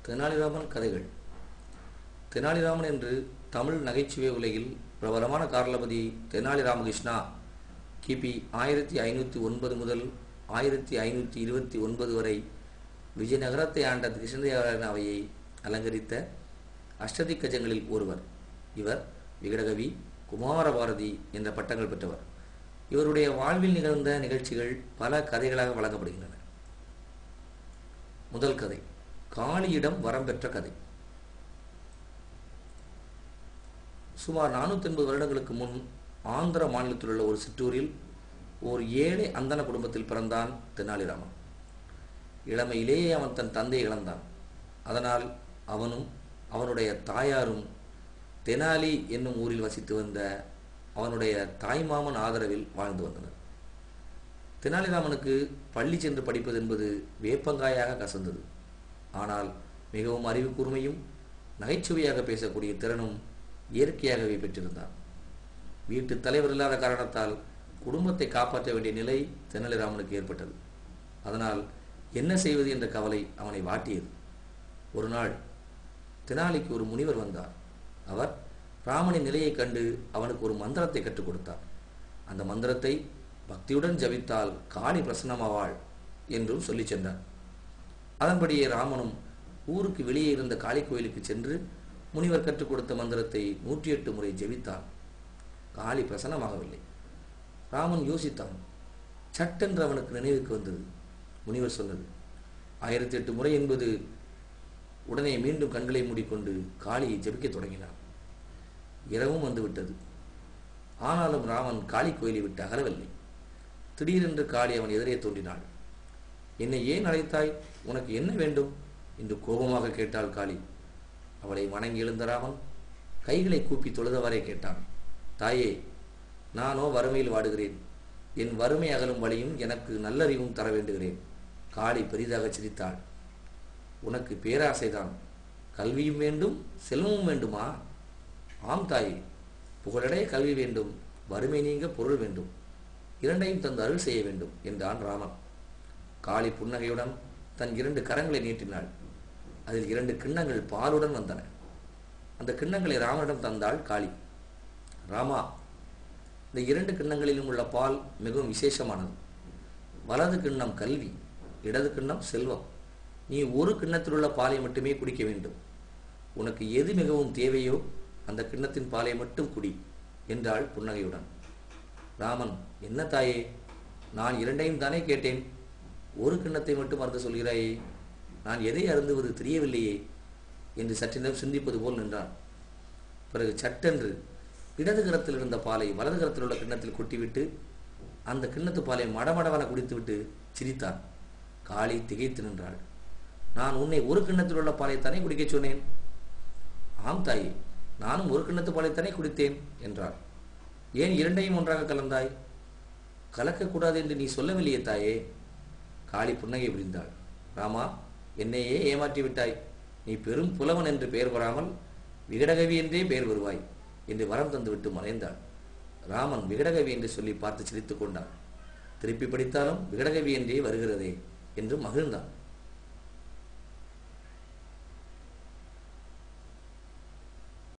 தெனாலிராமன் கதைகள். தெனாலிராமன் என்று தமிழ் நகைச்சுவை உலகில் பிரபலமான காரலபதி தெனாலி ராமகிருஷ்ணா கிபி 1509 முதல் 1529 வரை விஜயநகரத்தை ஆண்ட கிருஷ்ணதேவராயன் அவையை அலங்கரித்த அஷ்டதிக்கஜங்களில் ஒருவர். இவர் விகடகவி, குமாரபாரதி என்ற பட்டங்கள் பெற்றவர். இவருடைய வாழ்வில் நிகழ்ந்த நிகழ்ச்சிகள் பல கதைகளாக வழங்கப்படுகின்றன. முதல் கதை, காளியிடம் வரம் பெற்ற கதை. சுமார் 480 வருடங்களுக்கு முன் ஆந்திர மாநிலத்தில் உள்ள ஒரு சிற்றூரில் ஓர் ஏழை அந்தன குடும்பத்தில் பிறந்தான் தெனாலிராமன். இளமையிலேயே அவன் தன் தந்தையை இழந்தான். அதனால் அவனும் அவனுடைய தாயாரும் தெனாலி என்னும் ஊரில் வசித்து வந்த அவனுடைய தாய்மாமன் ஆதரவில் வாழ்ந்து வந்தனர். தெனாலிராமனுக்கு பள்ளி சென்று படிப்பது என்பது வேப்பங்காயாக கசந்தது. ஆனால் மிகவும் அறிவு கூர்மையும் நகைச்சுவையாக பேசக்கூடிய திறனும் இயற்கையாகவே பெற்றிருந்தான். வீட்டு தலைவர் இல்லாத காரணத்தால் குடும்பத்தை காப்பாற்ற வேண்டிய நிலை தெனாலிராமனுக்கு ஏற்பட்டது. அதனால் என்ன செய்வது என்ற கவலை அவனை வாட்டியது. ஒரு நாள் தெனாலிக்கு ஒரு முனிவர் வந்தார். அவர் ராமனின் நிலையை கண்டு அவனுக்கு ஒரு மந்திரத்தை கற்றுக் கொடுத்தார். அந்த மந்திரத்தை பக்தியுடன் ஜபித்தால் காளி பிரசன்னமாவாள் என்றும் சொல்லி சென்றார். அதன்படியே ராமனும் ஊருக்கு வெளியே இருந்த காளி கோயிலுக்கு சென்று முனிவர் கற்றுக் கொடுத்த மந்திரத்தை 108 முறை ஜெபித்தான். காளி பிரசன்னமாகவில்லை. ராமன் யோசித்தான். சட்டென்று அவனுக்கு நினைவுக்கு வந்தது. முனிவர் சொன்னது 1008 முறை என்பது. உடனே மீண்டும் கண்களை மூடிக்கொண்டு காளியை ஜபிக்க தொடங்கினான். இரவும் வந்துவிட்டது. ஆனாலும் ராமன் காளி கோயிலை விட்டு அகலவில்லை. திடீரென்று காளி அவன் எதிரே தோன்றினாள். என்னை ஏன் அழைத்தாய்? உனக்கு என்ன வேண்டும் என்று கோபமாக கேட்டாள் காளி. அவளை வணங்கி எழுந்த ராமன் கைகளை கூப்பி தொழுதவரை கேட்டான். தாயே, நானோ வறுமையில் வாடுகிறேன். என் வறுமை அகலும் வழியும் எனக்கு நல்லறிவும் தர வேண்டுகிறேன். காளி பெரிதாக சிரித்தாள். உனக்கு பேராசைதான். கல்வியும் வேண்டும், செல்வமும் வேண்டுமா? ஆம் தாயே, புகழடைய கல்வி வேண்டும், வறுமை நீங்க பொருள் வேண்டும், இரண்டையும் தந்து அருள் செய்ய வேண்டும் என்றான் ராமன். காளி புன்னகையுடன் தன் 2 கரங்களை நீட்டினாள். அதில் 2 கிண்ணங்கள் பாலுடன் வந்தன. அந்த கிண்ணங்களை ராமனிடம் தந்தாள் காளி. ராமா, இந்த 2 கிண்ணங்களிலும் உள்ள பால் மிகவும் விசேஷமானது. வலது கிண்ணம் கல்வி, இடது கிண்ணம் செல்வம். நீ ஒரு கிண்ணத்தில் உள்ள பாலை மட்டுமே குடிக்க வேண்டும். உனக்கு எது மிகவும் தேவையோ அந்த கிண்ணத்தின் பாலை மட்டும் குடி என்றாள் புன்னகையுடன். ராமன், என்ன தாயே, நான் 2ஐயும் தானே கேட்டேன். ஒரு கிண்ணத்தை மட்டும் அருந்த சொல்கிறாயே. நான் எதை அருந்துவது தெரியவில்லையே என்று சற்று நேரம் சிந்திப்பது போல் நின்றான். பிறகு சட்டென்று இடது கரத்தில் இருந்த பாலை வலது கரத்தில் உள்ள கிண்ணத்தில் கொட்டிவிட்டு அந்த கிண்ணத்து பாலை மடமடவென குடித்துவிட்டு சிரித்தான். காளி திகைத்து நின்றாள். நான் உன்னை ஒரு கிண்ணத்தில் உள்ள பாலைத்தானே குடிக்கச் சொன்னேன். ஆம் தாயே, நானும் ஒரு கிண்ணத்து பாலைத்தானே குடித்தேன் என்றாள். ஏன் 2ஐயும் ஒன்றாக கலந்தாய்? கலக்கக்கூடாது என்று நீ சொல்லவில்லையே தாயே. காளி புன்னகை புரிந்தாள். ராமா, என்னையே ஏமாற்றி விட்டாய். நீ பெரும் புலவன் என்று பெயர் பெறாமல் விகடகவி என்றே பெயர் வருவாய் என்று வரம் தந்துவிட்டு மறைந்தாள். ராமன் விகடகவி என்று சொல்லி பார்த்து சிரித்து கொண்டான். திருப்பி படித்தாலும் விகடகவி என்றே வருகிறதே என்று மகிழ்ந்தான்.